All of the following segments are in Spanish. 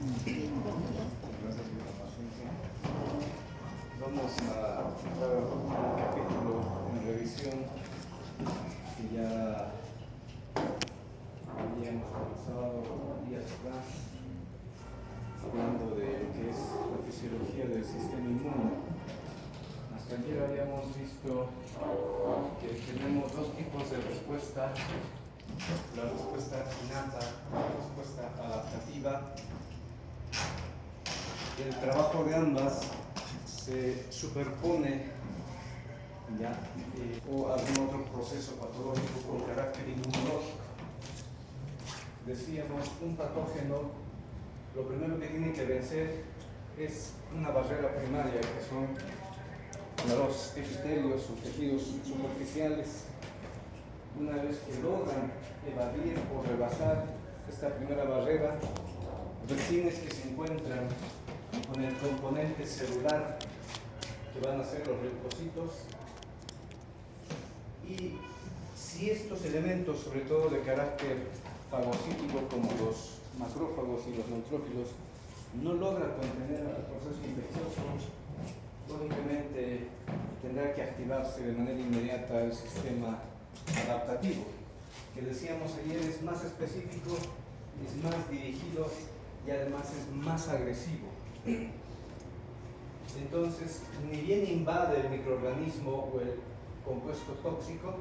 Gracias por la paciencia. Vamos a entrar a un capítulo en revisión que ya habíamos comenzado días atrás, hablando de lo que es la fisiología del sistema inmune. Hasta ayer habíamos visto que tenemos dos tipos de respuesta: la respuesta innata, la respuesta adaptativa. El trabajo de ambas se superpone o algún otro proceso patológico con carácter inmunológico. Decíamos, un patógeno lo primero que tiene que vencer es una barrera primaria, que son los epitelios o tejidos superficiales. Una vez que logran evadir o rebasar esta primera barrera, recién es que se encuentran con el componente celular, que van a ser los leucocitos. Y si estos elementos, sobre todo de carácter fagocítico, como los macrófagos y los neutrófilos, no logran contener el proceso infeccioso, lógicamente tendrá que activarse de manera inmediata el sistema adaptativo, que decíamos ayer es más específico, es más dirigido y además es más agresivo. Entonces, ni bien invade el microorganismo o el compuesto tóxico,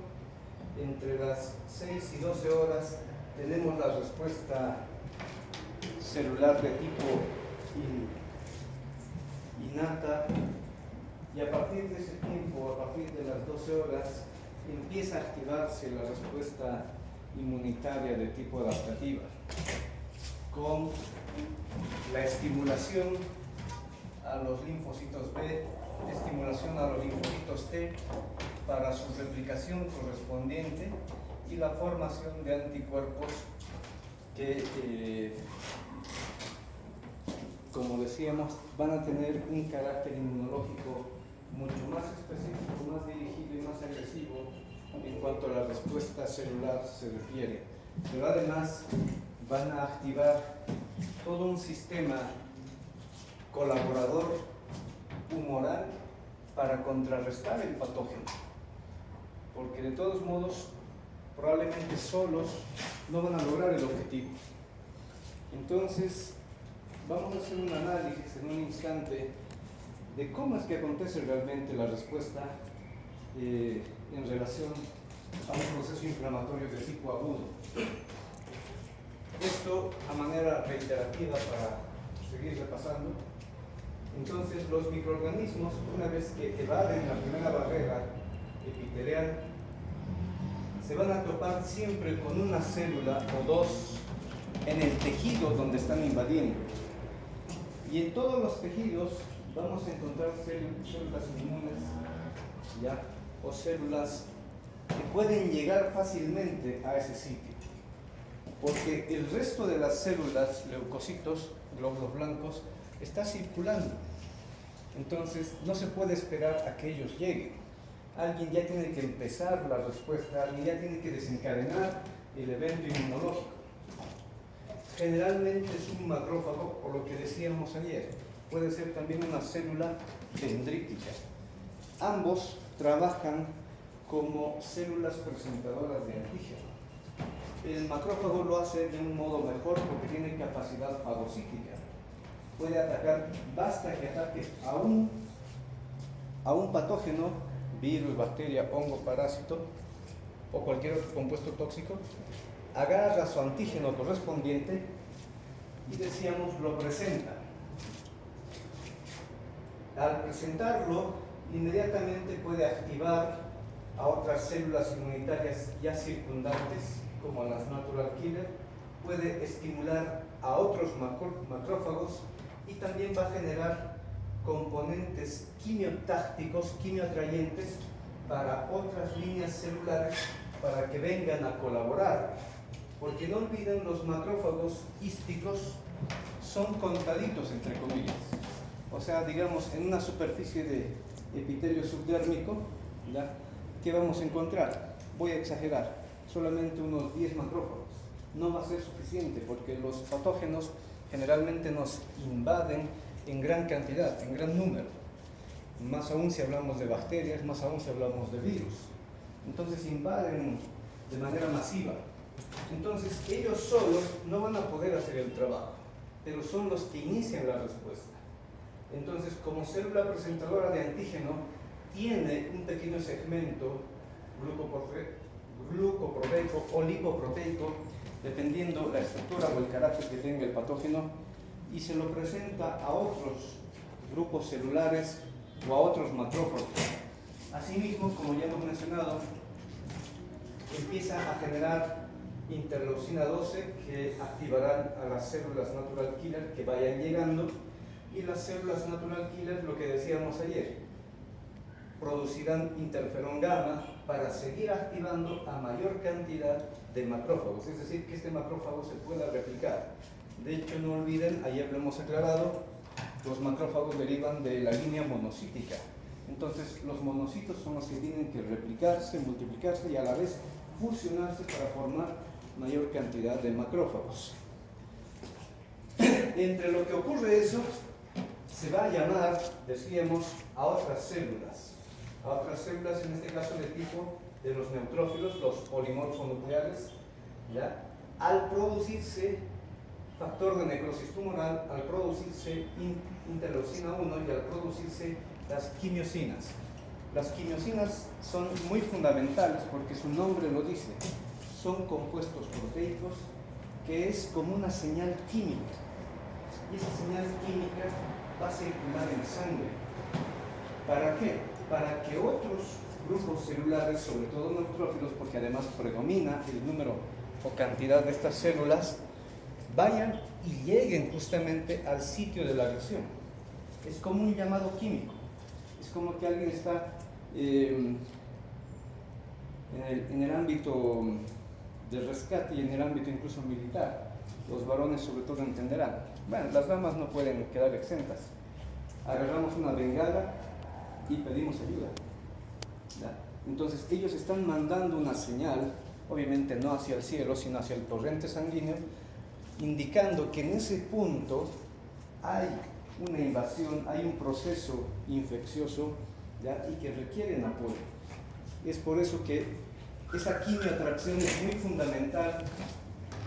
entre las 6 y 12 horas tenemos la respuesta celular de tipo innata, y a partir de ese tiempo, a partir de las 12 horas, empieza a activarse la respuesta inmunitaria de tipo adaptativa, con la estimulación a los linfocitos B, estimulación a los linfocitos T para su replicación correspondiente y la formación de anticuerpos que, como decíamos, van a tener un carácter inmunológico mucho más específico, más dirigido y más agresivo en cuanto a la respuesta celular se refiere. Pero además van a activar todo un sistema colaborador humoral para contrarrestar el patógeno, porque de todos modos probablemente solos no van a lograr el objetivo. Entonces vamos a hacer un análisis en un instante de cómo es que acontece realmente la respuesta en relación a un proceso inflamatorio de tipo agudo. Esto a manera reiterativa para seguir repasando. Entonces, los microorganismos, una vez que evaden la primera barrera epitelial, se van a topar siempre con una célula o dos en el tejido donde están invadiendo. Y en todos los tejidos vamos a encontrar células inmunes, o células que pueden llegar fácilmente a ese sitio, porque el resto de las células, leucocitos, glóbulos blancos, está circulando. Entonces no se puede esperar a que ellos lleguen. Alguien ya tiene que empezar la respuesta, alguien ya tiene que desencadenar el evento inmunológico. Generalmente es un macrófago, por lo que decíamos ayer. Puede ser también una célula dendrítica. Ambos trabajan como células presentadoras de antígeno. El macrófago lo hace de un modo mejor porque tiene capacidad fagocítica. Puede atacar, basta que ataque a un patógeno, virus, bacteria, hongo, parásito o cualquier otro compuesto tóxico, agarra su antígeno correspondiente y decíamos lo presenta. Al presentarlo, inmediatamente puede activar a otras células inmunitarias ya circundantes, como a las natural killer, puede estimular a otros macrófagos y también va a generar componentes quimiotácticos, quimioatrayentes para otras líneas celulares para que vengan a colaborar. Porque no olviden, los macrófagos hísticos son contaditos, entre comillas. O sea, digamos, en una superficie de epitelio subdérmico, ¿qué vamos a encontrar? Voy a exagerar, solamente unos 10 macrófagos. No va a ser suficiente porque los patógenos generalmente nos invaden en gran cantidad, en gran número. Más aún si hablamos de bacterias, más aún si hablamos de virus. Entonces invaden de manera masiva. Entonces ellos solos no van a poder hacer el trabajo, pero son los que inician la respuesta. Entonces, como célula presentadora de antígeno, tiene un pequeño segmento glucoproteico o lipoproteico, dependiendo la estructura o el carácter que tenga el patógeno, y se lo presenta a otros grupos celulares o a otros macrófagos. Asimismo, como ya hemos mencionado, empieza a generar interleucina 12 que activarán a las células natural killer que vayan llegando, y las células natural killer, lo que decíamos ayer, producirán interferón gamma para seguir activando a mayor cantidad de macrófagos, es decir, que este macrófago se pueda replicar. De hecho, no olviden, ayer lo hemos aclarado, los macrófagos derivan de la línea monocítica. Entonces, los monocitos son los que tienen que replicarse, multiplicarse y a la vez fusionarse para formar mayor cantidad de macrófagos. Entre lo que ocurre eso, se va a llamar, decíamos, a otras células, en este caso de tipo de los neutrófilos, los polimorfonucleares, ¿ya? Al producirse factor de necrosis tumoral, al producirse interleucina 1 y al producirse las quimiosinas. Las quimiosinas son muy fundamentales porque su nombre lo dice, son compuestos proteicos que es como una señal química, y esa señal química va a circular en sangre. ¿Para qué? Para que otros grupos celulares, sobre todo neutrófilos, porque además predomina el número o cantidad de estas células, vayan y lleguen justamente al sitio de la lesión. Es como un llamado químico. Es como que alguien está en el ámbito de rescate y en el ámbito incluso militar. Los varones sobre todo entenderán. Bueno, las damas no pueden quedar exentas. Agarramos una bengala y pedimos ayuda, ¿ya? Entonces ellos están mandando una señal, obviamente no hacia el cielo, sino hacia el torrente sanguíneo, indicando que en ese punto hay una invasión, hay un proceso infeccioso, ¿ya? Y que requieren apoyo. Es por eso que esa quimioatracción es muy fundamental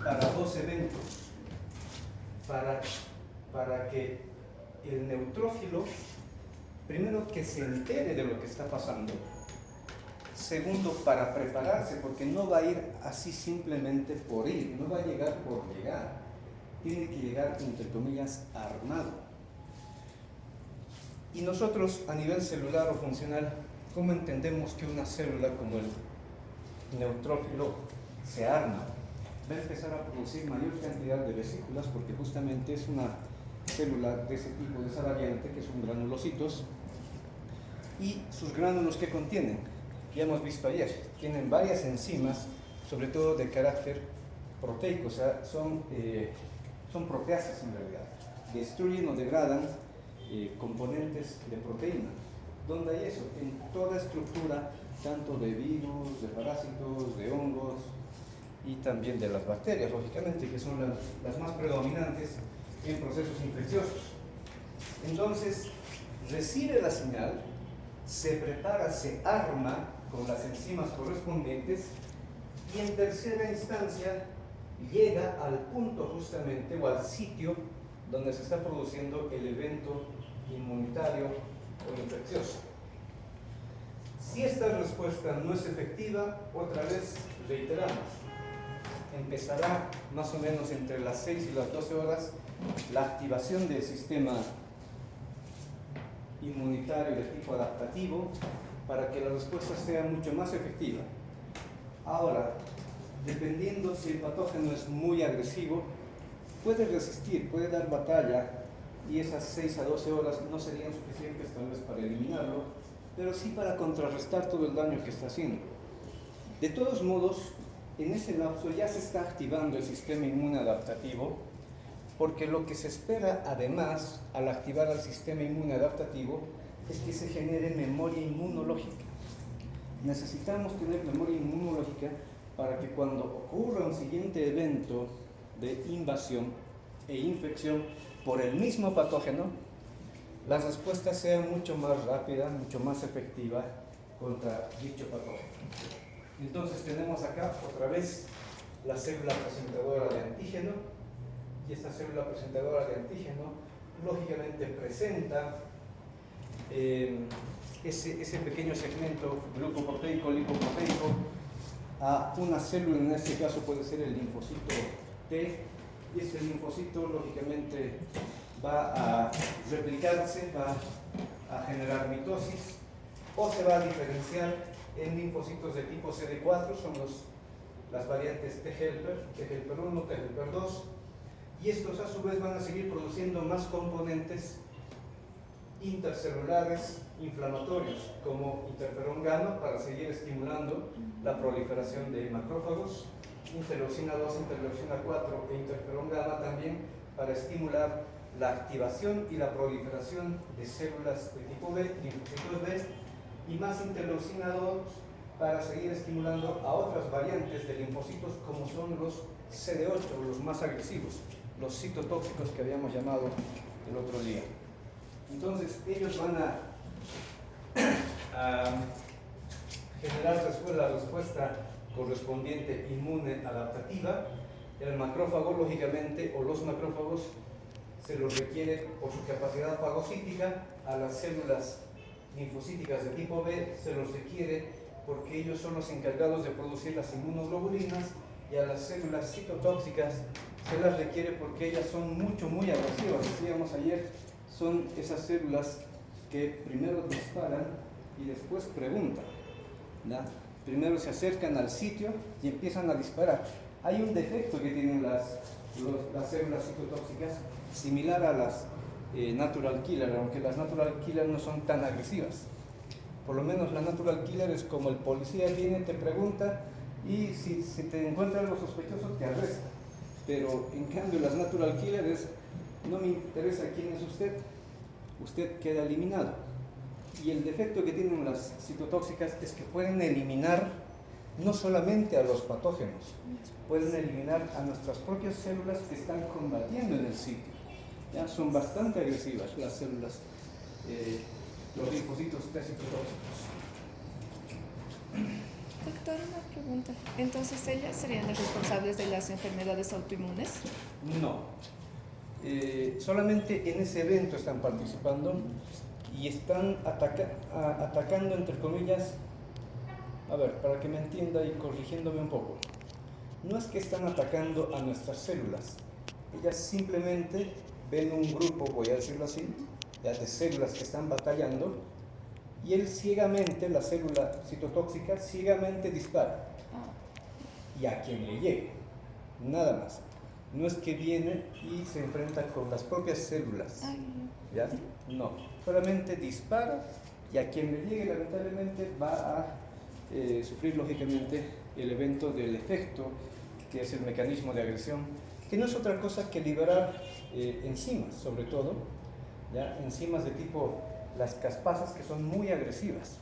para dos eventos. Para que el neutrófilo, primero, que se entere de lo que está pasando. Segundo, para prepararse, porque no va a ir así simplemente por ir, no va a llegar por llegar. Tiene que llegar, entre comillas, armado. Y nosotros, a nivel celular o funcional, ¿cómo entendemos que una célula como el neutrófilo se arma? Va a empezar a producir mayor cantidad de vesículas, porque justamente es una célula de ese tipo, de esa variante, que son granulocitos. Y sus gránulos, ¿qué contienen? Ya hemos visto ayer, tienen varias enzimas, sobre todo de carácter proteico, o sea, son proteasas en realidad. Destruyen o degradan componentes de proteína. ¿Dónde hay eso? En toda estructura, tanto de virus, de parásitos, de hongos y también de las bacterias, lógicamente, que son las más predominantes en procesos infecciosos. Entonces, recibe la señal, se prepara, se arma con las enzimas correspondientes y en tercera instancia llega al punto justamente o al sitio donde se está produciendo el evento inmunitario o infeccioso. Si esta respuesta no es efectiva, otra vez reiteramos, empezará más o menos entre las 6 y las 12 horas la activación del sistema inmunitario de tipo adaptativo para que la respuesta sea mucho más efectiva. Ahora, dependiendo si el patógeno es muy agresivo, puede resistir, puede dar batalla, y esas 6 a 12 horas no serían suficientes tal vez para eliminarlo, pero sí para contrarrestar todo el daño que está haciendo. De todos modos, en ese lapso ya se está activando el sistema inmune adaptativo, porque lo que se espera además al activar el sistema inmune adaptativo es que se genere memoria inmunológica. Necesitamos tener memoria inmunológica para que cuando ocurra un siguiente evento de invasión, e infección por el mismo patógeno, la respuesta sea mucho más rápida, mucho más efectiva contra dicho patógeno. Entonces tenemos acá otra vez la célula presentadora de antígeno, y esta célula presentadora de antígeno lógicamente presenta ese pequeño segmento glucoproteico, lipoproteico a una célula, en este caso puede ser el linfocito T, y este linfocito lógicamente va a replicarse, va a generar mitosis, o se va a diferenciar en linfocitos de tipo CD4, son las variantes T helper, T helper 1, T helper 2, y estos a su vez van a seguir produciendo más componentes intercelulares inflamatorios, como interferón gamma para seguir estimulando la proliferación de macrófagos, interleucina 2, interleucina 4 e interferón gamma también para estimular la activación y la proliferación de células de tipo B, linfocitos B, y más interleucina 2 para seguir estimulando a otras variantes de linfocitos como son los CD8, los más agresivos, los citotóxicos que habíamos llamado el otro día. Entonces ellos van a generar después la respuesta correspondiente inmune adaptativa. El macrófago, lógicamente, o los macrófagos, se los requiere por su capacidad fagocítica. A las células linfocíticas de tipo B se los requiere porque ellos son los encargados de producir las inmunoglobulinas, y a las células citotóxicas se las requiere porque ellas son muy agresivas. Decíamos ayer, son esas células que primero disparan y después preguntan, ¿no? Primero se acercan al sitio y empiezan a disparar. Hay un defecto que tienen las células citotóxicas similar a las natural killer, aunque las natural killer no son tan agresivas. Por lo menos la natural killer es como el policía viene, te pregunta, y si te encuentra algo sospechoso te arresta. Pero en cambio las natural killer es, no me interesa quién es usted, usted queda eliminado. Y el defecto que tienen las citotóxicas es que pueden eliminar no solamente a los patógenos, pueden eliminar a nuestras propias células que están combatiendo en el sitio. ¿Ya? Son bastante agresivas las células, los linfocitos T citotóxicos. Doctor, una pregunta. Entonces, ¿ellas serían las responsables de las enfermedades autoinmunes? No. Solamente en ese evento están participando y están atacando, entre comillas, a ver, para que me entienda y corrigiéndome un poco. No es que están atacando a nuestras células. Ellas simplemente ven un grupo, voy a decirlo así, de células que están batallando, y él ciegamente, la célula citotóxica, ciegamente dispara. Y a quien le llegue, nada más. No es que viene y se enfrenta con las propias células, ¿ya? No, solamente dispara, y a quien le llegue lamentablemente va a sufrir lógicamente el evento del efecto, que es el mecanismo de agresión, que no es otra cosa que liberar enzimas, sobre todo, ¿ya? Enzimas de tipo las caspasas, que son muy agresivas.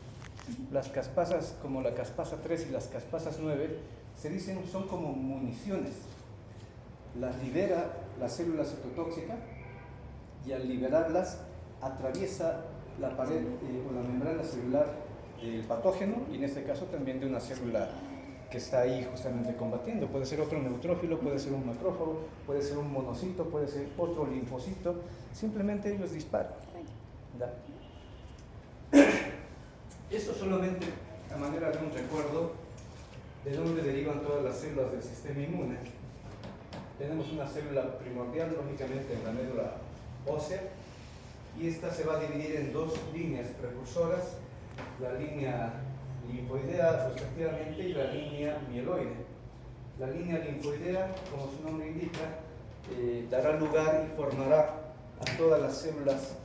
Las caspasas como la caspasa 3 y las caspasas 9 se dicen son como municiones. Las libera la célula citotóxica, y al liberarlas atraviesa la pared o la membrana celular del patógeno, y en este caso también de una célula que está ahí justamente combatiendo. Puede ser otro neutrófilo, puede ser un macrófago, puede ser un monocito, puede ser otro linfocito. Simplemente ellos disparan. ¿Da? Esto solamente a manera de un recuerdo de dónde derivan todas las células del sistema inmune. Tenemos una célula primordial, lógicamente, en la médula ósea, y esta se va a dividir en dos líneas precursoras, la línea linfoidea respectivamente y la línea mieloide. La línea linfoidea, como su nombre indica, dará lugar y formará a todas las células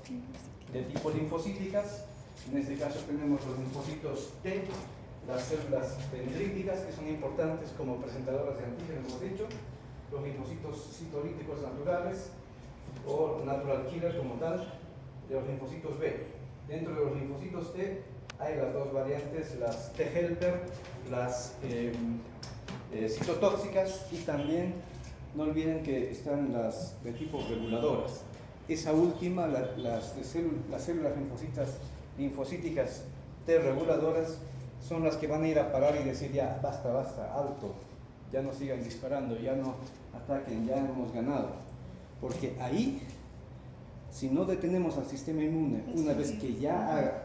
de tipo linfocíticas. En este caso tenemos los linfocitos T, las células dendríticas, que son importantes como presentadoras de antígenos, hemos dicho, los linfocitos citolíticos naturales o natural killer como tal, de los linfocitos B. Dentro de los linfocitos T hay las dos variantes, las T helper, las citotóxicas, y también no olviden que están las de tipo reguladoras. Esa última, las células linfocíticas T reguladoras, son las que van a ir a parar y decir ya, basta, alto, ya no sigan disparando, ya no ataquen, ya hemos ganado. Porque ahí, si no detenemos al sistema inmune, una vez que ya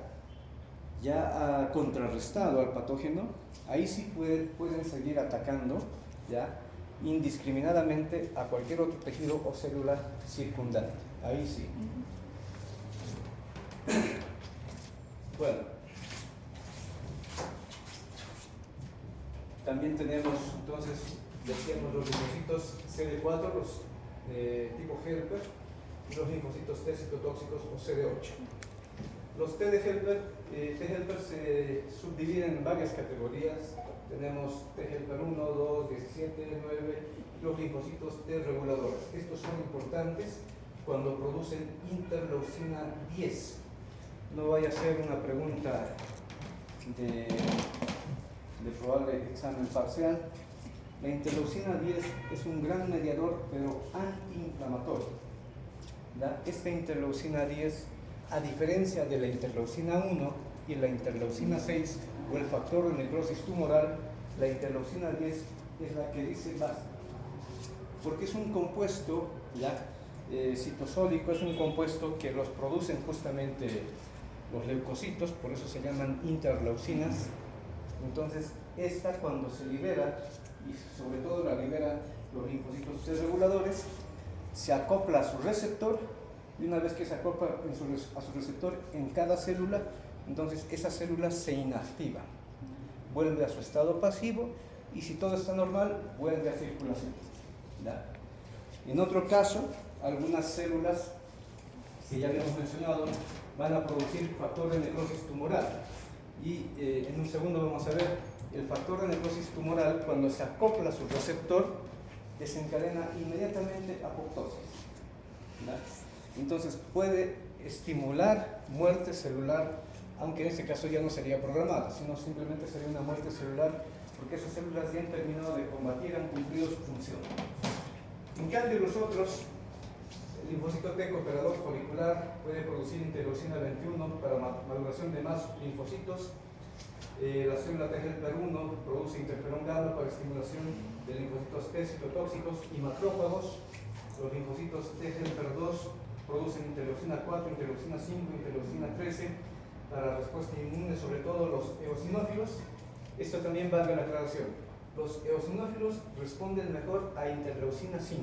ha contrarrestado al patógeno, ahí sí pueden seguir atacando, ¿ya?, indiscriminadamente a cualquier otro tejido o célula circundante. Ahí sí. Bueno, también tenemos, entonces, decíamos los linfocitos CD4, los tipo helper, y los linfocitos T citotóxicos o CD8. Los T helper se subdividen en varias categorías. Tenemos T helper 1, 2, 17, 9, y los linfocitos T reguladores. Estos son importantes cuando producen interleucina 10. No vaya a ser una pregunta de probable examen parcial. La interleucina 10 es un gran mediador, pero antiinflamatorio. Esta interleucina 10, a diferencia de la interleucina 1 y la interleucina 6 o el factor de necrosis tumoral, la interleucina 10 es la que dice basta, porque es un compuesto citosólico, es un compuesto que los producen justamente los leucocitos, por eso se llaman interleucinas. Entonces, esta cuando se libera, y sobre todo la libera los linfocitos T reguladores, se acopla a su receptor, y una vez que se acopla a su receptor en cada célula, entonces esa célula se inactiva, vuelve a su estado pasivo, y si todo está normal, vuelve a circulación. En otro caso, algunas células que ya habíamos mencionado van a producir factor de necrosis tumoral, y en un segundo vamos a ver el factor de necrosis tumoral. Cuando se acopla a su receptor, desencadena inmediatamente apoptosis. Entonces puede estimular muerte celular, aunque en este caso ya no sería programada, sino simplemente sería una muerte celular, porque esas células ya han terminado de combatir, han cumplido su función. En cambio, los otros, el linfocito T cooperador folicular puede producir interleucina 21 para maduración de más linfocitos. La célula T helper 1 produce interferón gamma para estimulación de linfocitos T citotóxicos y macrófagos. Los linfocitos T helper 2 producen interleucina 4, interleucina 5, interleucina 13 para respuesta inmune, sobre todo los eosinófilos. Esto también valga la aclaración. Los eosinófilos responden mejor a interleucina 5.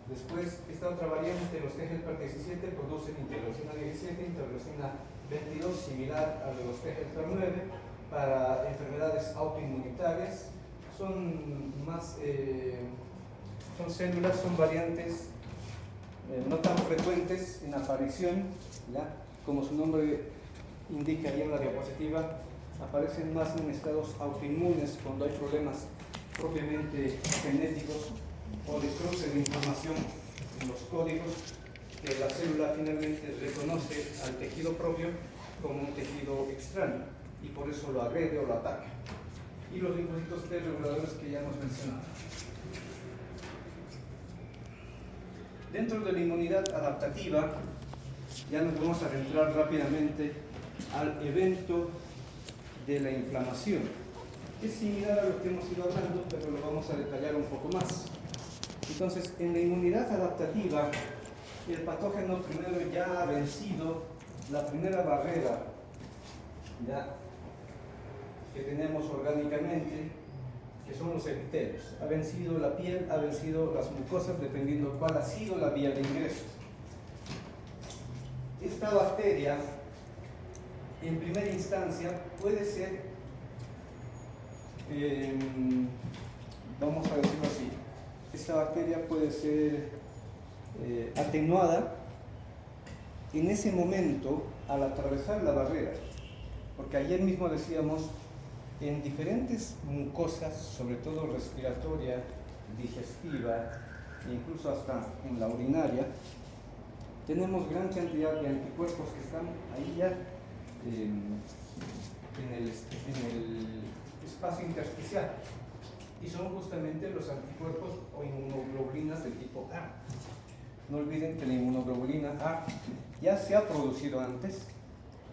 Después, esta otra variante, los T helper 17, producen interleucina 17, interleucina 22, similar a los T helper 9, para enfermedades autoinmunitarias. Son células, son variantes no tan frecuentes en aparición, ¿ya? Como su nombre indica ahí en la diapositiva, aparecen más en estados autoinmunes cuando hay problemas propiamente genéticos o de cruce de información en los códigos que la célula finalmente reconoce al tejido propio como un tejido extraño y por eso lo agrede o lo ataca. Y los linfocitos T reguladores que ya hemos mencionado. Dentro de la inmunidad adaptativa, ya nos vamos a adentrar rápidamente al evento de la inflamación. Es similar a lo que hemos ido hablando, pero lo vamos a detallar un poco más. Entonces, en la inmunidad adaptativa, el patógeno primero ya ha vencido la primera barrera que tenemos orgánicamente, que son los epitelios. Ha vencido la piel, ha vencido las mucosas, dependiendo cuál ha sido la vía de ingreso. Esta bacteria, en primera instancia, puede ser, vamos a decirlo así, esta bacteria puede ser atenuada en ese momento al atravesar la barrera, porque ayer mismo decíamos, en diferentes mucosas, sobre todo respiratoria, digestiva, e incluso hasta en la urinaria, tenemos gran cantidad de anticuerpos que están ahí ya en el espacio intersticial. y son justamente los anticuerpos o inmunoglobulinas del tipo A. No olviden que la inmunoglobulina A ya se ha producido antes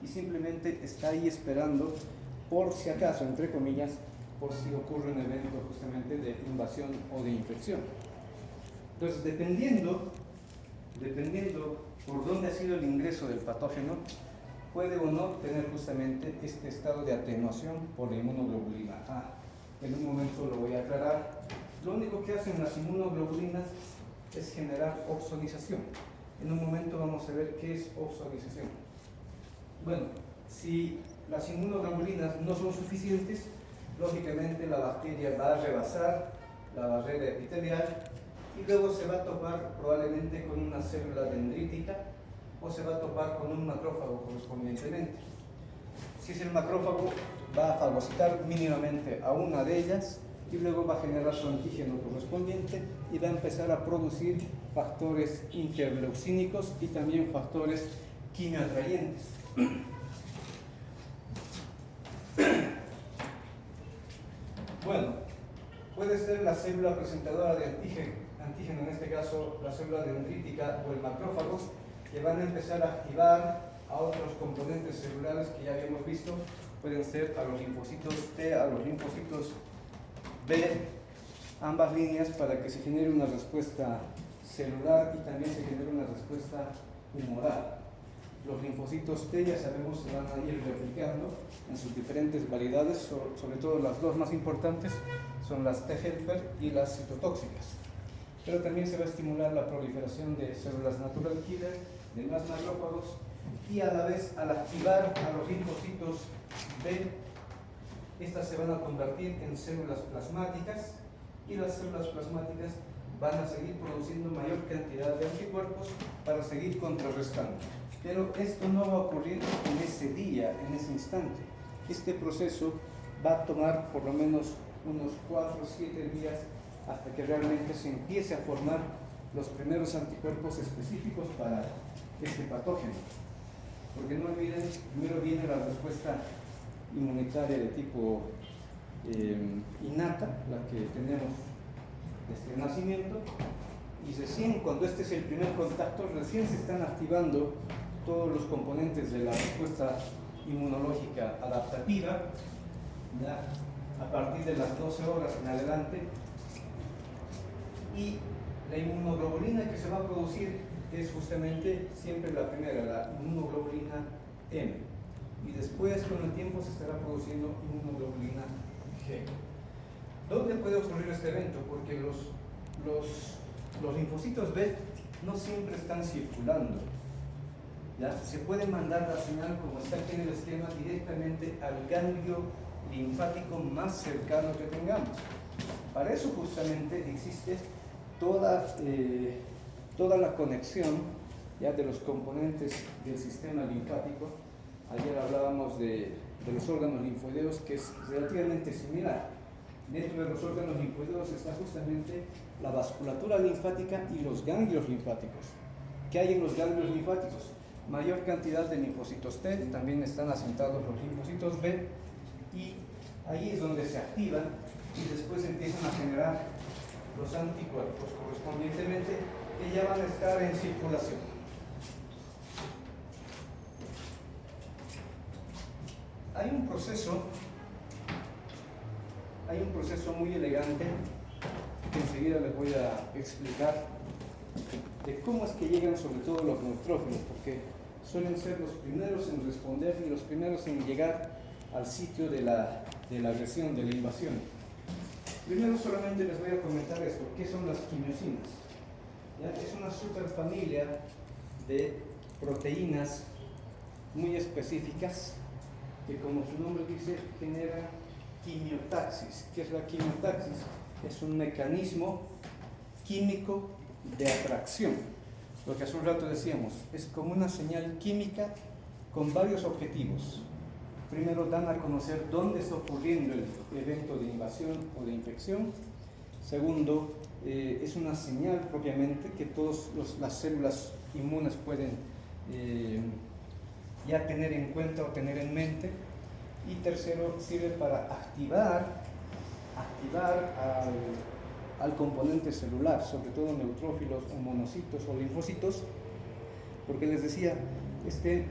y simplemente está ahí esperando por si acaso, entre comillas, por si ocurre un evento justamente de invasión o de infección. Entonces, dependiendo por dónde ha sido el ingreso del patógeno, puede o no tener justamente este estado de atenuación por la inmunoglobulina A. En un momento lo voy a aclarar. Lo único que hacen las inmunoglobulinas es generar oxonización. En un momento vamos a ver qué es oxonización. Bueno, si las inmunoglobulinas no son suficientes, lógicamente la bacteria va a rebasar la barrera epitelial y luego se va a topar probablemente con una célula dendrítica o se va a topar con un macrófago correspondientemente. Si es el macrófago, va a fagocitar mínimamente a una de ellas y luego va a generar su antígeno correspondiente y va a empezar a producir factores interleucínicos y también factores quimioatrayentes. Bueno, puede ser la célula presentadora de antígeno, en este caso la célula dendrítica o el macrófago, que van a empezar a activar a otros componentes celulares que ya habíamos visto. Pueden ser a los linfocitos T, a los linfocitos B, ambas líneas, para que se genere una respuesta celular y también se genere una respuesta humoral. Los linfocitos T, ya sabemos, se van a ir replicando en sus diferentes variedades, sobre todo las dos más importantes son las T helper y las citotóxicas. Pero también se va a estimular la proliferación de células natural killer, de más macrófagos, y a la vez, al activar a los linfocitos B, estas se van a convertir en células plasmáticas y las células plasmáticas van a seguir produciendo mayor cantidad de anticuerpos para seguir contrarrestando. Pero esto no va a ocurrir en ese día, en ese instante. Este proceso va a tomar por lo menos unos 4 o 7 días hasta que realmente se empiece a formar los primeros anticuerpos específicos para este patógeno. Porque no olviden, primero viene la respuesta inmunitaria de tipo innata, la que tenemos desde el nacimiento, y recién cuando este es el primer contacto, recién se están activando todos los componentes de la respuesta inmunológica adaptativa, ¿ya? A partir de las 12 horas en adelante, y la inmunoglobulina que se va a producir es justamente siempre la primera, la inmunoglobulina M, y después con el tiempo se estará produciendo inmunoglobulina G. ¿Dónde puede ocurrir este evento? Porque los linfocitos B no siempre están circulando. ¿Ya? Se puede mandar la señal, como está aquí en el esquema, directamente al ganglio linfático más cercano que tengamos. Para eso justamente existe toda la conexión, ya, de los componentes del sistema linfático. Ayer hablábamos de los órganos linfoideos, que es relativamente similar. Dentro de los órganos linfoideos está justamente la vasculatura linfática y los ganglios linfáticos. ¿Qué hay en los ganglios linfáticos? Mayor cantidad de linfocitos T, también están asentados los linfocitos B, y ahí es donde se activan y después empiezan a generar los anticuerpos correspondientemente, que ya van a estar en circulación. Hay un proceso muy elegante que enseguida les voy a explicar, de cómo es que llegan sobre todo los neutrófilos, porque suelen ser los primeros en responder y los primeros en llegar al sitio de la agresión, de la invasión. Primero solamente les voy a comentar esto: ¿qué son las quimiosinas? ¿Ya? Es una superfamilia de proteínas muy específicas que, como su nombre dice, generan quimiotaxis. ¿Qué es la quimiotaxis? Es un mecanismo químico de atracción. Lo que hace un rato decíamos, es como una señal química con varios objetivos. Primero, dan a conocer dónde está ocurriendo el evento de invasión o de infección. Segundo, es una señal propiamente que todas las células inmunes pueden ya tener en cuenta o tener en mente. Y tercero, sirve para activar activar al componente celular, sobre todo neutrófilos o monocitos o linfocitos, porque les decía, este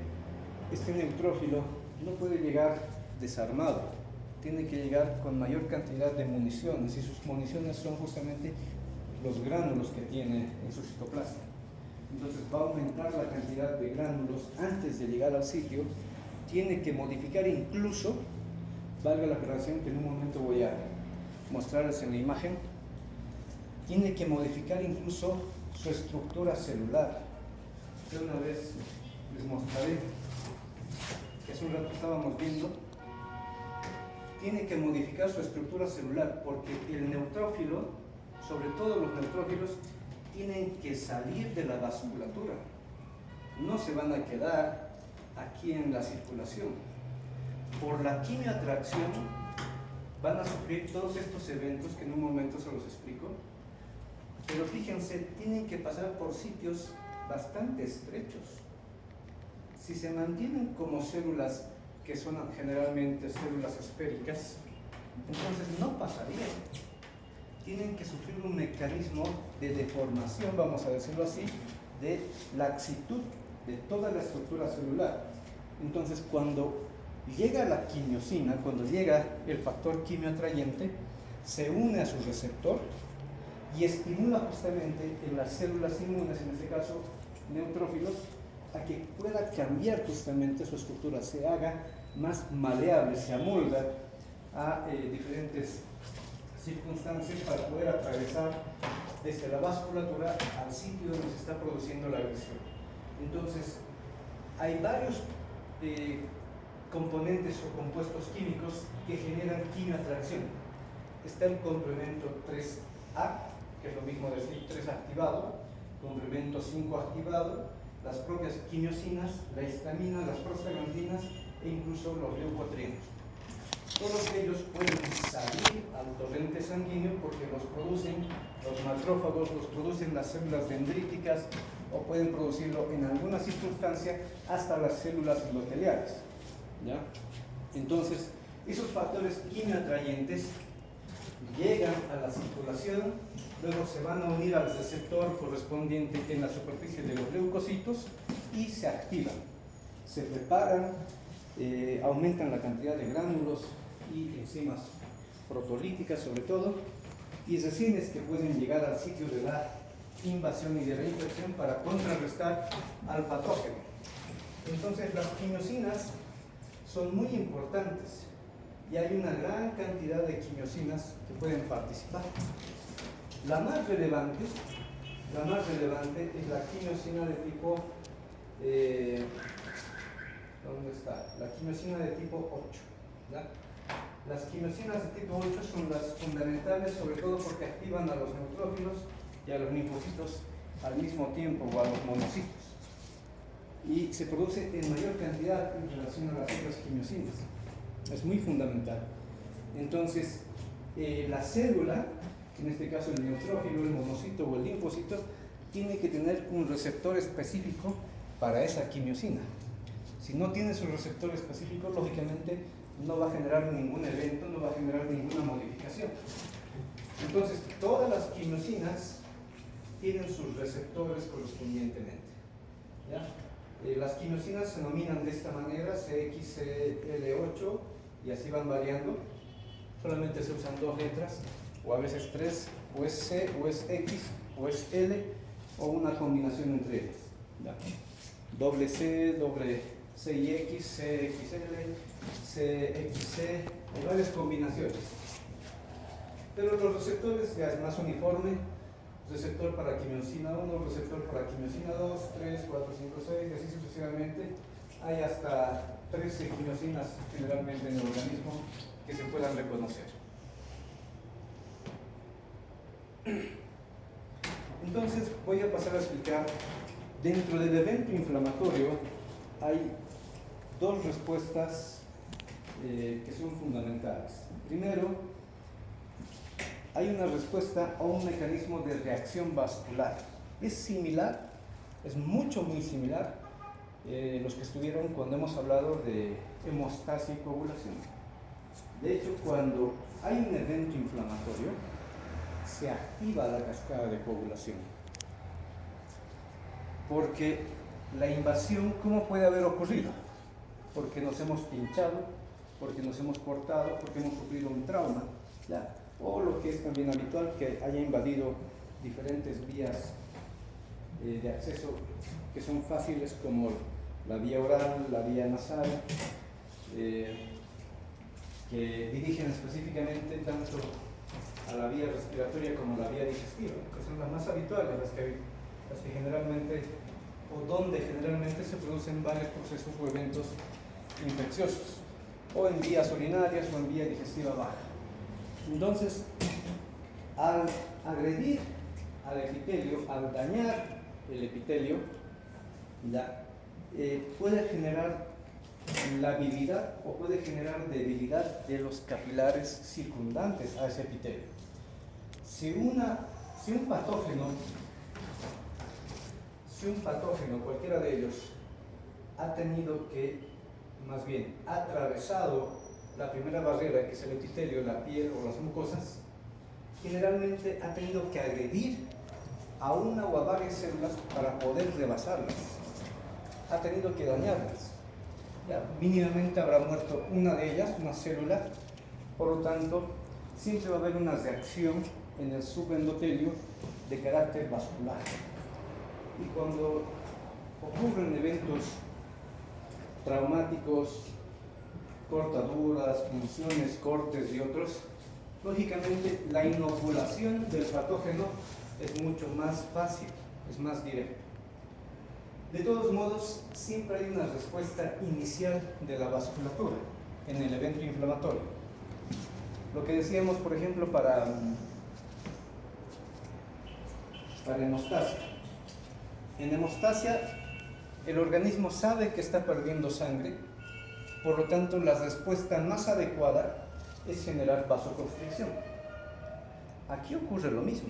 neutrófilo no puede llegar desarmado, tiene que llegar con mayor cantidad de municiones, y sus municiones son justamente los gránulos que tiene en su citoplasma. Entonces va a aumentar la cantidad de gránulos antes de llegar al sitio, tiene que modificar incluso, valga la aclaración que en un momento voy a mostrarles en la imagen, tiene que modificar incluso su estructura celular. De una vez les mostraré, que hace un rato estábamos viendo, tiene que modificar su estructura celular porque el neutrófilo, sobre todo los neutrófilos, tienen que salir de la vasculatura, no se van a quedar aquí en la circulación. Por la quimioatracción van a sufrir todos estos eventos que en un momento se los explico, pero fíjense, tienen que pasar por sitios bastante estrechos. Si se mantienen como células que son generalmente células esféricas, entonces no pasaría. Tienen que sufrir un mecanismo de deformación, vamos a decirlo así, de laxitud de toda la estructura celular. Entonces, cuando llega la quimiosina, cuando llega el factor quimioatrayente, se une a su receptor y estimula justamente en las células inmunes, en este caso neutrófilos, a que pueda cambiar justamente su estructura, se haga más maleable, se amolda a diferentes circunstancias para poder atravesar desde la vasculatura al sitio donde se está produciendo la agresión. Entonces, hay varios componentes o compuestos químicos que generan quimioatracción. Está el complemento 3A, que es lo mismo decir 3 activado, complemento 5 activado, las propias quimiosinas, la histamina, las prostaglandinas e incluso los leucotrienos. Todos ellos pueden salir al torrente sanguíneo porque los producen los macrófagos, los producen las células dendríticas o pueden producirlo en alguna circunstancia hasta las células endoteliales, ¿ya? Entonces, esos factores quimioatrayentes llegan a la circulación, luego se van a unir al receptor correspondiente en la superficie de los leucocitos y se activan, se preparan, aumentan la cantidad de gránulos y enzimas protolíticas sobre todo, y resines que pueden llegar al sitio de la invasión y de la infección para contrarrestar al patógeno. Entonces las quimiosinas son muy importantes y hay una gran cantidad de quimiosinas que pueden participar. La más relevante es la quimiosina de tipo ¿dónde está? La quimiosina de tipo 8, ¿ya? Las quimiosinas de tipo 8 son las fundamentales, sobre todo porque activan a los neutrófilos y a los linfocitos al mismo tiempo, o a los monocitos. Y se produce en mayor cantidad en relación a las otras quimiosinas. Es muy fundamental. Entonces, la célula, en este caso el neutrófilo, el monocito o el linfocito, tiene que tener un receptor específico para esa quimiosina. Si no tiene su receptor específico, lógicamente no va a generar ningún evento, no va a generar ninguna modificación. Entonces, todas las quimiosinas tienen sus receptores correspondientemente, ¿ya? Las quimiosinas se nominan de esta manera, CXCL8, y así van variando. Solamente se usan 2 letras, o a veces 3, o es C, o es X, o es L, o una combinación entre ellas, ¿ya? Doble C, doble CIX, CXL, CXC, hay varias combinaciones. Pero los receptores ya es más uniforme: receptor para quimiosina 1, receptor para quimiosina 2, 3, 4, 5, 6, y así sucesivamente. Hay hasta 13 quimiosinas generalmente en el organismo que se puedan reconocer. Entonces voy a pasar a explicar. Dentro del evento inflamatorio hay 2 respuestas que son fundamentales. Primero, hay una respuesta a un mecanismo de reacción vascular. Es similar, es muy similar, los que estuvieron cuando hemos hablado de hemostasia y coagulación. De hecho, cuando hay un evento inflamatorio, se activa la cascada de coagulación. Porque la invasión, ¿cómo puede haber ocurrido? Porque nos hemos pinchado, porque nos hemos cortado, porque hemos sufrido un trauma, ¿ya? O lo que es también habitual, que haya invadido diferentes vías de acceso que son fáciles, como la vía oral, la vía nasal, que dirigen específicamente tanto a la vía respiratoria como a la vía digestiva, que son las más habituales, las que generalmente, o donde generalmente se producen varios procesos o eventos infecciosos, o en vías urinarias o en vía digestiva baja. Entonces, al agredir al epitelio, al dañar el epitelio, puede generar labilidad o puede generar debilidad de los capilares circundantes a ese epitelio. Si un patógeno, cualquiera de ellos, ha tenido que, más bien, ha atravesado la primera barrera, que es el epitelio, la piel o las mucosas, generalmente ha tenido que agredir a una o a varias células para poder rebasarlas. Ha tenido que dañarlas. Ya, mínimamente habrá muerto una de ellas, una célula, por lo tanto, siempre va a haber una reacción en el subendotelio de carácter vascular. Y cuando ocurren eventos traumáticos, cortaduras, punciones, cortes y otros, lógicamente la inoculación del patógeno es mucho más fácil, es más directa. De todos modos, siempre hay una respuesta inicial de la vasculatura en el evento inflamatorio. Lo que decíamos, por ejemplo, para hemostasia. En hemostasia, el organismo sabe que está perdiendo sangre, por lo tanto, la respuesta más adecuada es generar vasoconstricción. Aquí ocurre lo mismo.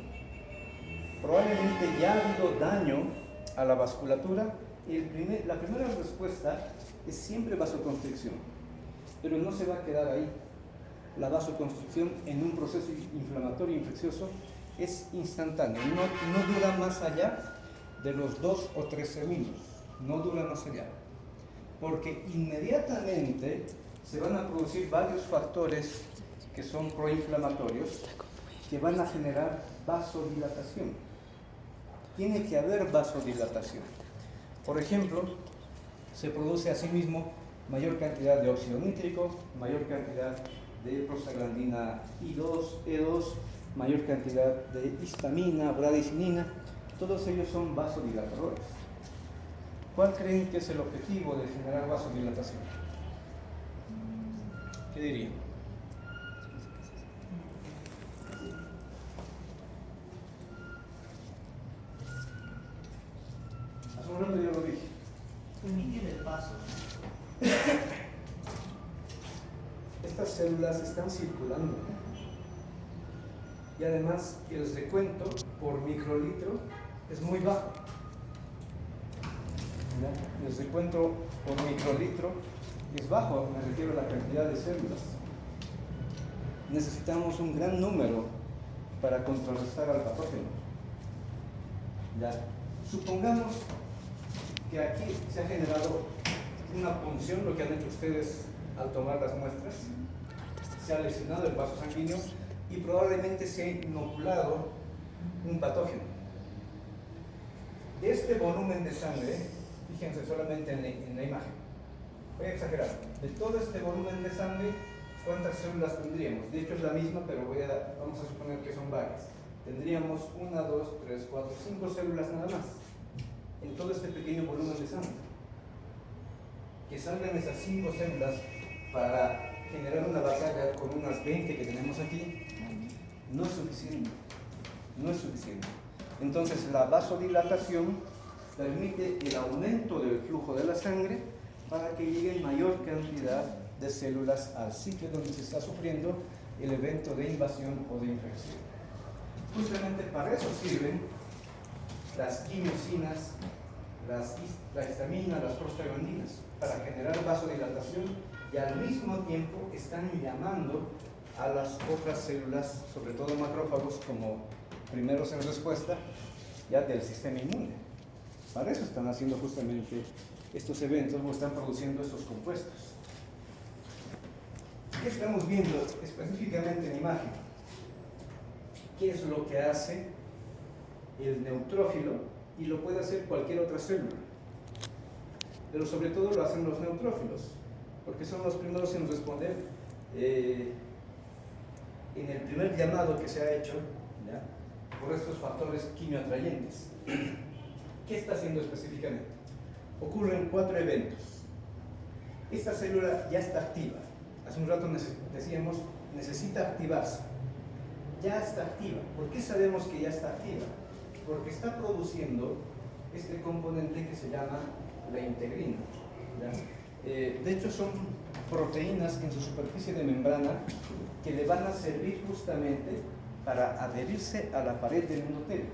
Probablemente ya ha habido daño a la vasculatura y la primera respuesta es siempre vasoconstricción, pero no se va a quedar ahí. La vasoconstricción en un proceso inflamatorio infeccioso es instantáneo, no dura más allá de los 2 o 3 segundos, no dura más allá, porque inmediatamente se van a producir varios factores que son proinflamatorios que van a generar vasodilatación. Tiene que haber vasodilatación. Por ejemplo, se produce asimismo mayor cantidad de óxido nítrico, mayor cantidad de prostaglandina E2, mayor cantidad de histamina, bradicinina, todos ellos son vasodilatadores. ¿Cuál creen que es el objetivo de generar vasodilatación? ¿Qué dirían? Hace un rato yo lo dije. Emitir el vaso. Estas células están circulando y además el recuento por microlitro es muy bajo. ¿Ya? El recuento por microlitro es bajo, me refiero a la cantidad de células. Necesitamos un gran número para contrarrestar al patógeno. ¿Ya? Supongamos que aquí se ha generado una punción, lo que han hecho ustedes al tomar las muestras, se ha lesionado el vaso sanguíneo y probablemente se ha inoculado un patógeno. De este volumen de sangre, fíjense solamente en la imagen, voy a exagerar, de todo este volumen de sangre, ¿cuántas células tendríamos? De hecho es la misma, pero vamos a suponer que son varias. Tendríamos 1, 2, 3, 4, 5 células nada más en todo este pequeño volumen de sangre. Que salgan esas 5 células para generar una batalla con unas 20 que tenemos aquí, no es suficiente. No es suficiente. Entonces la vasodilatación permite el aumento del flujo de la sangre para que llegue mayor cantidad de células al sitio donde se está sufriendo el evento de invasión o de infección. Justamente para eso sirven las quimiosinas, la histamina, las prostaglandinas, para generar vasodilatación y al mismo tiempo están llamando a las otras células, sobre todo macrófagos, como primeros en respuesta ya del sistema inmune. Para eso están haciendo justamente estos eventos o están produciendo estos compuestos. ¿Qué estamos viendo específicamente en imagen? ¿Qué es lo que hace el neutrófilo? Y lo puede hacer cualquier otra célula. Pero sobre todo lo hacen los neutrófilos, porque son los primeros en responder en el primer llamado que se ha hecho, ¿ya?, por estos factores quimioatrayentes. ¿Qué está haciendo específicamente? Ocurren 4 eventos. Esta célula ya está activa. Hace un rato decíamos, necesita activarse. Ya está activa. ¿Por qué sabemos que ya está activa? Porque está produciendo este componente que se llama la integrina, ¿ya? De hecho, son proteínas en su superficie de membrana que le van a servir justamente para adherirse a la pared del endotelio.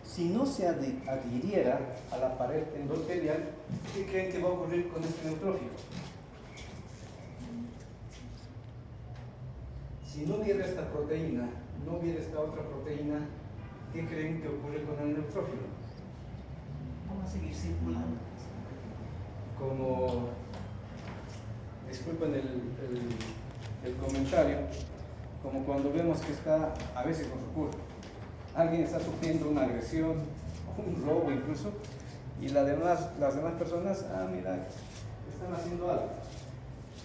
Si no se adhiriera a la pared endotelial, ¿qué creen que va a ocurrir con este neutrófilo? Si no hubiera esta proteína, no hubiera esta otra proteína, ¿qué creen que ocurre con el neutrófilo? Vamos a seguir circulando. Como, disculpen el comentario, como cuando vemos que está, a veces nos ocurre, alguien está sufriendo una agresión, un robo incluso, y las demás personas, mira, están haciendo algo.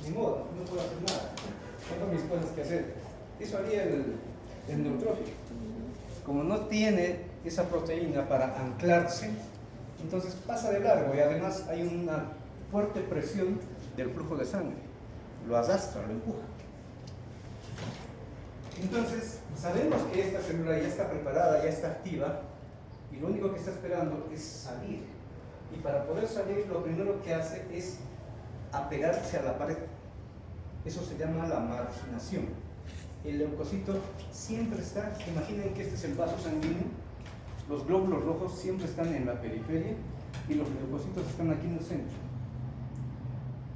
Ni modo, no puedo hacer nada. Tengo mis cosas que hacer. Eso haría el neutrófilo. Como no tiene esa proteína para anclarse, entonces pasa de largo y además hay una fuerte presión del flujo de sangre. Lo arrastra, lo empuja. Entonces, sabemos que esta célula ya está preparada, ya está activa, y lo único que está esperando es salir. Y para poder salir, lo primero que hace es apegarse a la pared. Eso se llama la marginación. El leucocito siempre está, imaginen que este es el vaso sanguíneo, los glóbulos rojos siempre están en la periferia y los leucocitos están aquí en el centro.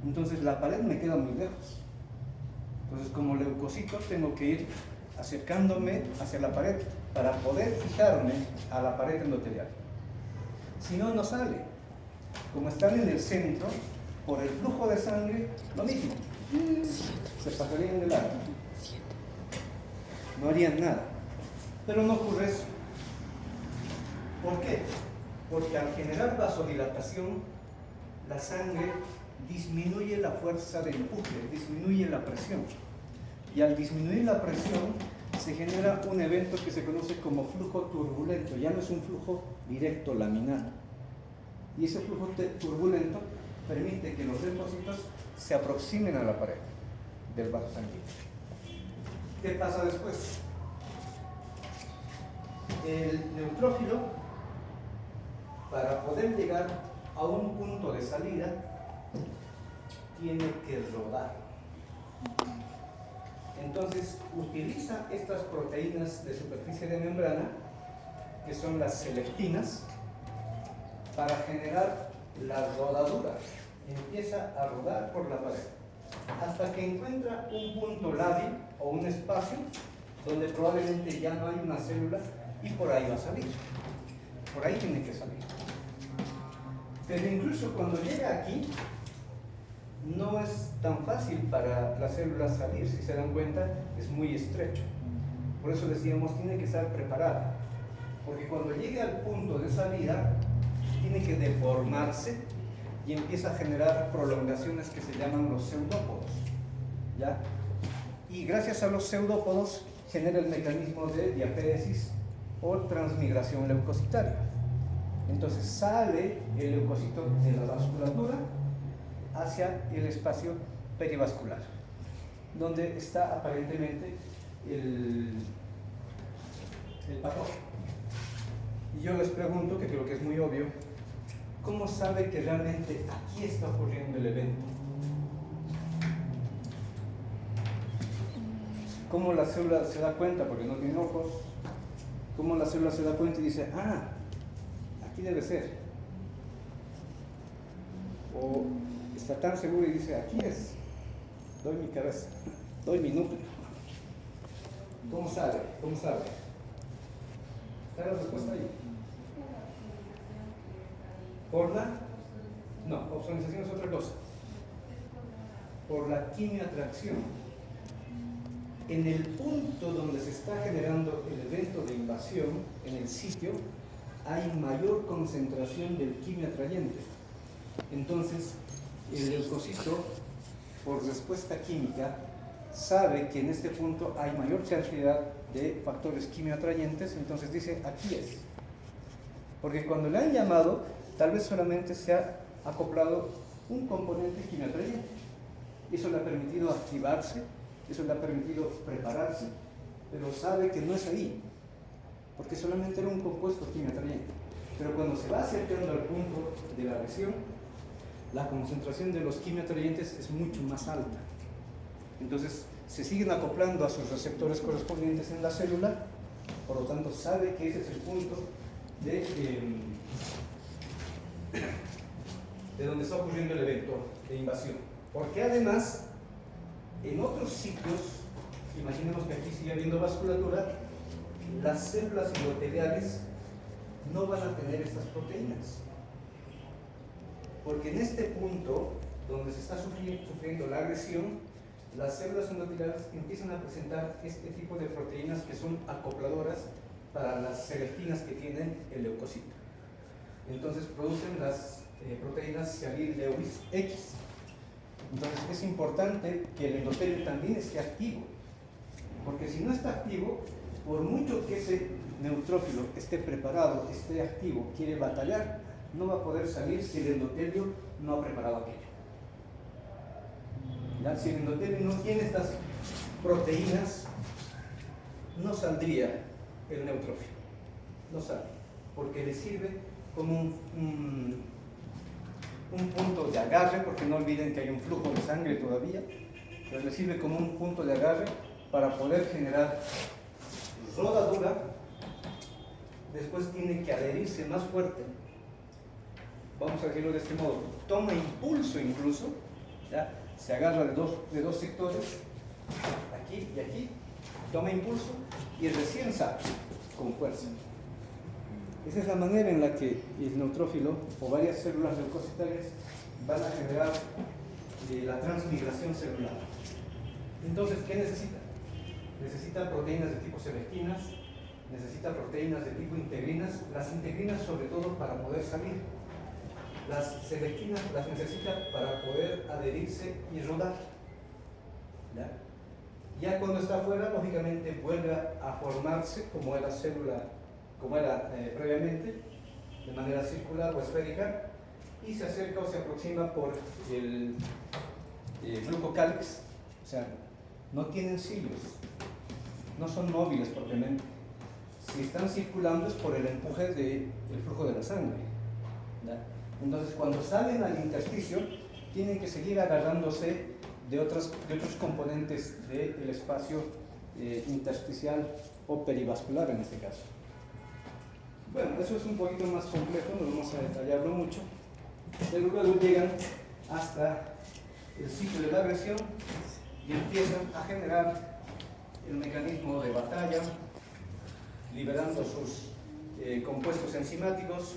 Entonces la pared me queda muy lejos. Entonces, como leucocito tengo que ir acercándome hacia la pared para poder fijarme a la pared endotelial. Si no, no sale. Como están en el centro, por el flujo de sangre, lo mismo. Se pasarían de largo. No harían nada. Pero no ocurre eso. ¿Por qué? Porque al generar vasodilatación, la sangre disminuye la fuerza de empuje, disminuye la presión. Y al disminuir la presión, se genera un evento que se conoce como flujo turbulento. Ya no es un flujo directo laminar. Y ese flujo turbulento permite que los leucocitos se aproximen a la pared del vaso sanguíneo. ¿Qué pasa después? El neutrófilo, para poder llegar a un punto de salida, tiene que rodar. Entonces utiliza estas proteínas de superficie de membrana, que son las selectinas, para generar la rodadura. Empieza a rodar por la pared hasta que encuentra un punto lábil o un espacio donde probablemente ya no hay una célula y por ahí va a salir. Por ahí tiene que salir. Pero incluso cuando llega aquí, no es tan fácil para las células salir. Si se dan cuenta, es muy estrecho. Por eso decíamos, tiene que estar preparada. Porque cuando llegue al punto de salida, tiene que deformarse y empieza a generar prolongaciones que se llaman los pseudópodos, ¿ya? Y gracias a los pseudópodos genera el mecanismo de diapéresis o transmigración leucocitaria. Entonces sale el leucocito de la vasculatura hacia el espacio perivascular, donde está aparentemente el patógeno. Y yo les pregunto, que creo que es muy obvio, ¿cómo sabe que realmente aquí está ocurriendo el evento? ¿Cómo la célula se da cuenta? Porque no tiene ojos. ¿Cómo la célula se da cuenta y dice, aquí debe ser? O está tan seguro y dice, aquí es, doy mi cabeza, doy mi núcleo. ¿Cómo sabe? ¿Cómo sabe? ¿Está la respuesta ahí? ¿Por la? No, ozonización es otra cosa. Por la quimioatracción. En el punto donde se está generando el evento de invasión, en el sitio, hay mayor concentración del quimio atrayente. Entonces, el leucocito, por respuesta química, sabe que en este punto hay mayor cantidad de factores quimioatrayentes, entonces dice, aquí es. Porque cuando le han llamado, tal vez solamente se ha acoplado un componente quimioatrayente. Eso le ha permitido activarse, eso le ha permitido prepararse, pero sabe que no es ahí, porque solamente era un compuesto quimioatrayente. Pero cuando se va acercando al punto de la lesión, la concentración de los quimioatrayentes es mucho más alta. Entonces, se siguen acoplando a sus receptores correspondientes en la célula, por lo tanto, sabe que ese es el punto de donde está ocurriendo el evento de invasión. Porque además, en otros sitios, imaginemos que aquí sigue habiendo vasculatura, las células endoteliales no van a tener estas proteínas. Porque en este punto, donde se está sufriendo la agresión, las células endoteliales empiezan a presentar este tipo de proteínas que son acopladoras para las selectinas que tienen el leucocito. Entonces producen las proteínas Sialyl Lewis X. Entonces es importante que el endotelio también esté activo, porque si no está activo, por mucho que ese neutrófilo esté preparado, esté activo, quiere batallar, no va a poder salir si el endotelio no ha preparado aquello. ¿Ya? Si el endotelio no tiene estas proteínas, no saldría el neutrófilo, no sale, porque le sirve como un punto de agarre, porque no olviden que hay un flujo de sangre todavía, pero le sirve como un punto de agarre para poder generar rodadura. Después tiene que adherirse más fuerte, vamos a decirlo de este modo, toma impulso incluso, ¿ya? Se agarra de dos sectores, aquí y aquí, toma impulso y recién sale con fuerza. Esa es la manera en la que el neutrófilo o varias células leucocitarias van a generar la transmigración celular. Entonces, ¿qué necesita? Necesita proteínas de tipo selectinas, necesita proteínas de tipo integrinas, las integrinas sobre todo para poder salir. Las selectinas las necesita para poder adherirse y rodar. ¿Ya? Ya cuando está afuera, lógicamente vuelve a formarse como era célula, como era previamente, de manera circular o esférica, y se acerca o se aproxima por el glucocálix, o sea, no tienen cilios, no son móviles propiamente. Si están circulando es por el empuje del flujo de la sangre. ¿Ya? Entonces, cuando salen al intersticio, tienen que seguir agarrándose de otros componentes del espacio intersticial o perivascular en este caso. Bueno, eso es un poquito más complejo, no vamos a detallarlo mucho, pero luego llegan hasta el sitio de la agresión y empiezan a generar el mecanismo de batalla, liberando sus compuestos enzimáticos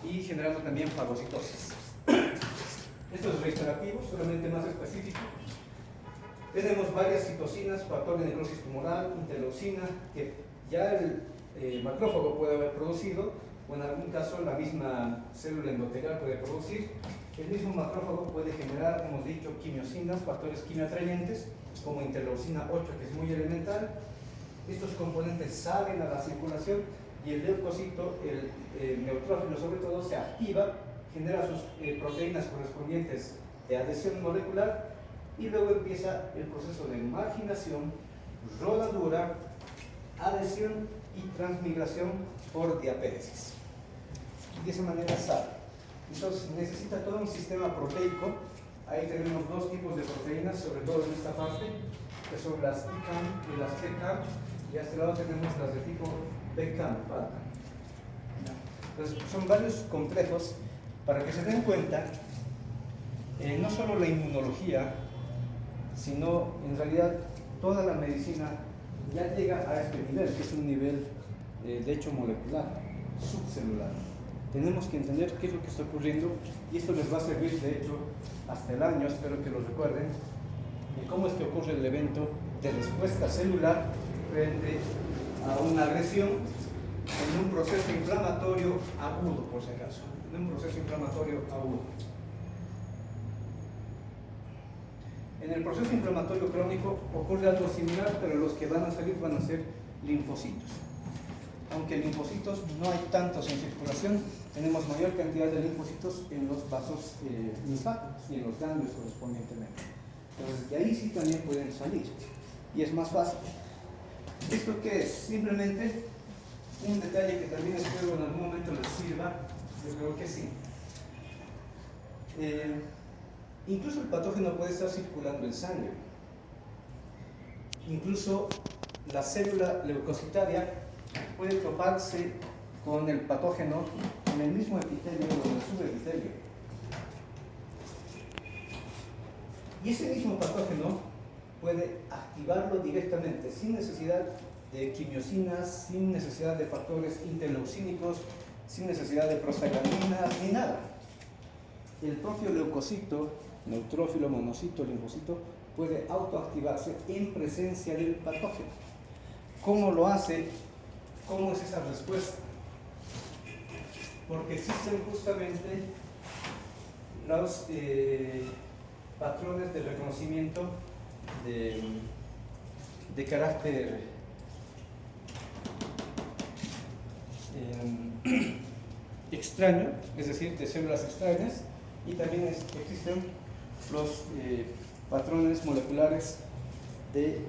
y generando también fagocitosis. Esto es reiterativo, solamente más específico. Tenemos varias citocinas, factor de necrosis tumoral, interleucina, que ya el macrófago puede haber producido, o en algún caso la misma célula endotelial puede producir. El mismo macrófago puede generar, hemos dicho, quimiosinas, factores quimioatrayentes, como interleucina 8, que es muy elemental. Estos componentes salen a la circulación y el leucocito, el neutrófilo sobre todo, se activa, genera sus proteínas correspondientes de adhesión molecular y luego empieza el proceso de marginación, rodadura, adhesión y transmigración por diapéresis. Y de esa manera sale. Entonces necesita todo un sistema proteico. Ahí tenemos dos tipos de proteínas, sobre todo en esta parte, que son las ICAM y las PCAM, y a este lado tenemos las de tipo BCAM, faltan. Entonces son varios complejos para que se den cuenta, no solo la inmunología, sino en realidad toda la medicina ya llega a este nivel, que es un nivel de hecho molecular, subcelular. Tenemos que entender qué es lo que está ocurriendo y esto les va a servir de hecho hasta el año, espero que lo recuerden, de cómo es que ocurre el evento de respuesta celular frente a una agresión en un proceso inflamatorio agudo, por si acaso, en un proceso inflamatorio agudo. En el proceso inflamatorio crónico ocurre algo similar, pero los que van a salir van a ser linfocitos. Aunque linfocitos no hay tantos en circulación, tenemos mayor cantidad de linfocitos en los vasos linfáticos y en los ganglios correspondientemente. Entonces, de ahí sí también pueden salir y es más fácil. ¿Esto qué es? Simplemente un detalle que también espero en algún momento les sirva. Yo creo que sí. Incluso el patógeno puede estar circulando en sangre. Incluso la célula leucocitaria puede toparse con el patógeno en el mismo epitelio o en el subepitelio. Y ese mismo patógeno puede activarlo directamente, sin necesidad de quimiosinas, sin necesidad de factores interleucínicos, sin necesidad de prostaglandinas, ni nada. El propio leucocito, neutrófilo, monocito, linfocito, puede autoactivarse en presencia del patógeno. ¿Cómo lo hace? ¿Cómo es esa respuesta? Porque existen justamente los patrones de reconocimiento de carácter extraño, es decir, de células extrañas, y también existen los patrones moleculares de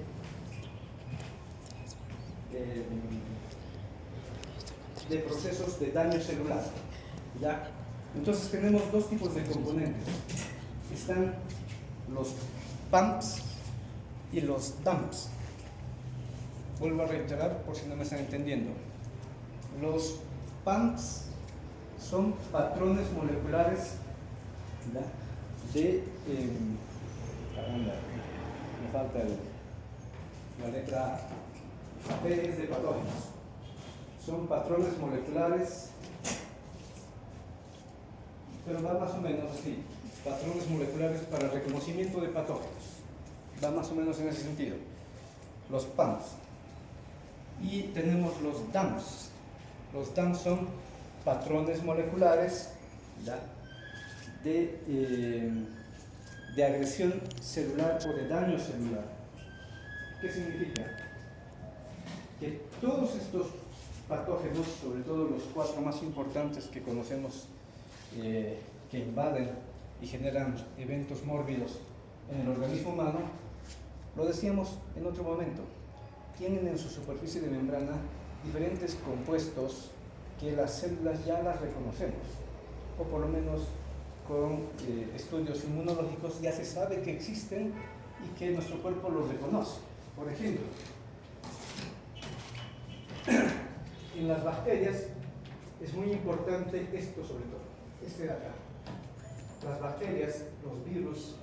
procesos de daño celular. ¿Ya? Entonces tenemos dos tipos de componentes. Están los PAMPs y los DAMPs. Vuelvo a reiterar por si no me están entendiendo. Los PAMPs son patrones moleculares, ¿ya?, de caramba, me falta la letra P, es de patógenos. Son patrones moleculares, pero va más o menos así, patrones moleculares para reconocimiento de patógenos, va más o menos en ese sentido, los PAMPs. Y tenemos los DAMPs. Los DAMPs son patrones moleculares, ¿ya?, de agresión celular o de daño celular. ¿Qué significa? Que todos estos patógenos, sobre todo los 4 más importantes que conocemos, que invaden y generan eventos mórbidos en el organismo humano, lo decíamos en otro momento, tienen en su superficie de membrana diferentes compuestos que las células ya las reconocemos, o por lo menos con estudios inmunológicos ya se sabe que existen y que nuestro cuerpo los reconoce. Por ejemplo, en las bacterias es muy importante esto, sobre todo, este de acá. Las bacterias, los virus,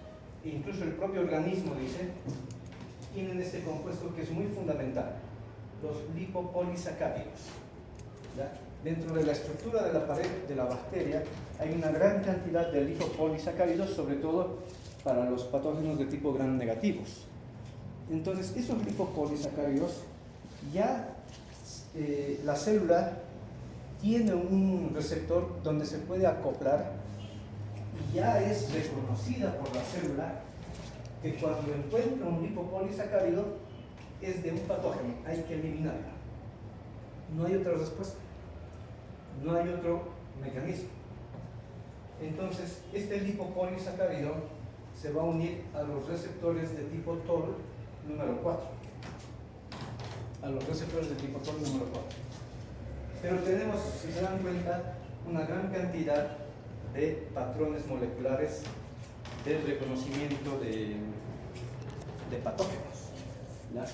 e incluso el propio organismo, dice, tienen este compuesto que es muy fundamental, los lipopolisacáridos. ¿Ya? Dentro de la estructura de la pared de la bacteria hay una gran cantidad de lipopolisacáridos, sobre todo para los patógenos de tipo gram negativos. Entonces, esos lipopolisacáridos ya la célula tiene un receptor donde se puede acoplar y ya es reconocida por la célula que cuando encuentra un lipopolisacárido es de un patógeno, hay que eliminarlo. No hay otra respuesta, no hay otro mecanismo. Entonces, este lipopolisacárido se va a unir a los receptores de tipo TOL número 4. A los receptores de tipo TOL número 4. Pero tenemos, si se dan cuenta, una gran cantidad de patrones moleculares de reconocimiento de patógenos. ¿Ya?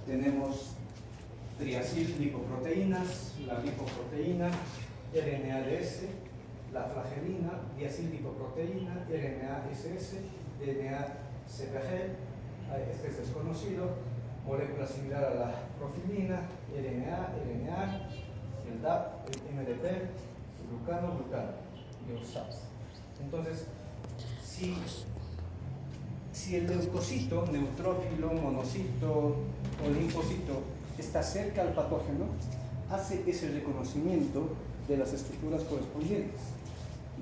Tenemos triacil lipoproteínas, la lipoproteína, RNA-DS, la flagelina, diacil lipoproteína, RNA-SS, DNA-CPG, este es desconocido, molécula similar a la profilina, RNA, el DAP, el MDP, el glucano y los SAPs. Entonces, si el leucocito, neutrófilo, monocito o linfocito está cerca al patógeno, hace ese reconocimiento de las estructuras correspondientes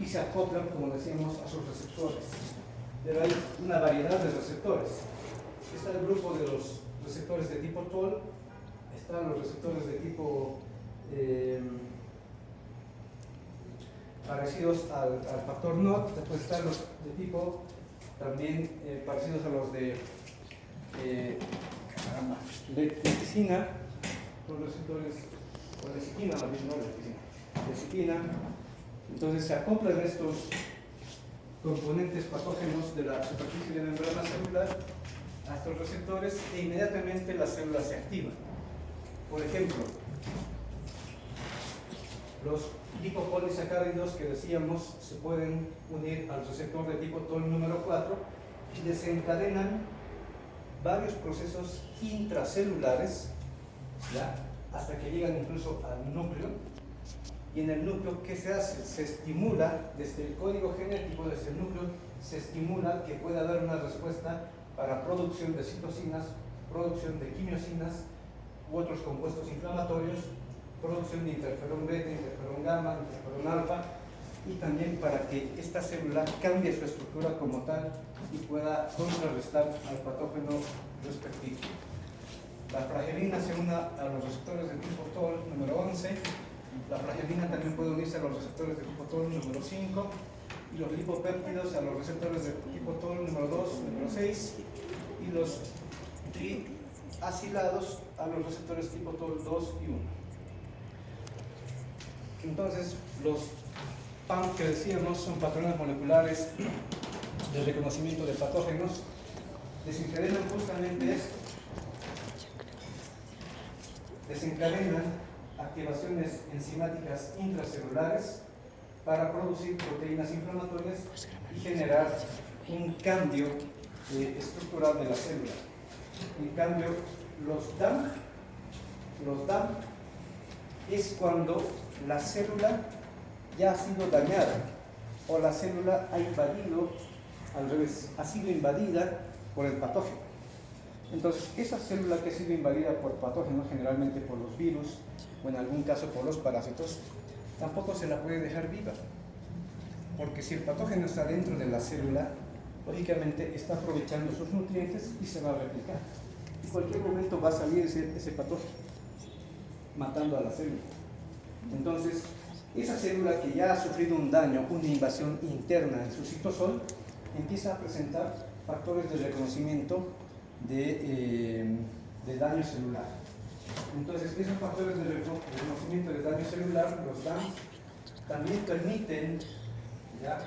y se acoplan, como decíamos, a sus receptores. Pero hay una variedad de receptores. Está el grupo de los receptores de tipo TOL, están los receptores de tipo parecidos al factor NOT, después están los de tipo también parecidos a los de lecitina, los receptores, o lecitina, más bien, no lecitina. Entonces se acoplan estos componentes patógenos de la superficie de membrana celular a estos receptores e inmediatamente la célula se activa. Por ejemplo, los lipopolisacáridos que decíamos se pueden unir al receptor de tipo TOL número 4 y desencadenan varios procesos intracelulares, ¿ya?, hasta que llegan incluso al núcleo. Y en el núcleo, ¿qué se hace? Se estimula desde el código genético, desde el núcleo, se estimula que pueda dar una respuesta para producción de citocinas, producción de quimiosinas u otros compuestos inflamatorios, producción de interferón beta, interferón gamma, interferón alfa, y también para que esta célula cambie su estructura como tal y pueda contrarrestar al patógeno respectivo. La flagelina se une a los receptores de tipo TOL número 11, la flagelina también puede unirse a los receptores de tipo TOL número 5, y los lipopéptidos a los receptores de tipo TOL número 2, número 6, y los triacilados a los receptores tipo TOL 2 y 1. Entonces, los PAM que decíamos son patrones moleculares de reconocimiento de patógenos, desencadenan justamente esto. Desencadenan activaciones enzimáticas intracelulares para producir proteínas inflamatorias y generar un cambio estructural de la célula. En cambio, los DAM es cuando la célula ya ha sido dañada o la célula ha invadido, al revés, ha sido invadida por el patógeno. Entonces, esa célula que ha sido invadida por patógenos, generalmente por los virus o en algún caso por los parásitos, tampoco se la puede dejar viva, porque si el patógeno está dentro de la célula, lógicamente está aprovechando sus nutrientes y se va a replicar. En cualquier momento va a salir ese patógeno, matando a la célula. Entonces, esa célula que ya ha sufrido un daño, una invasión interna en su citosol, empieza a presentar factores de reconocimiento de daño celular. Entonces, esos factores de reconocimiento de daño celular, los DAM, también permiten, ¿ya?,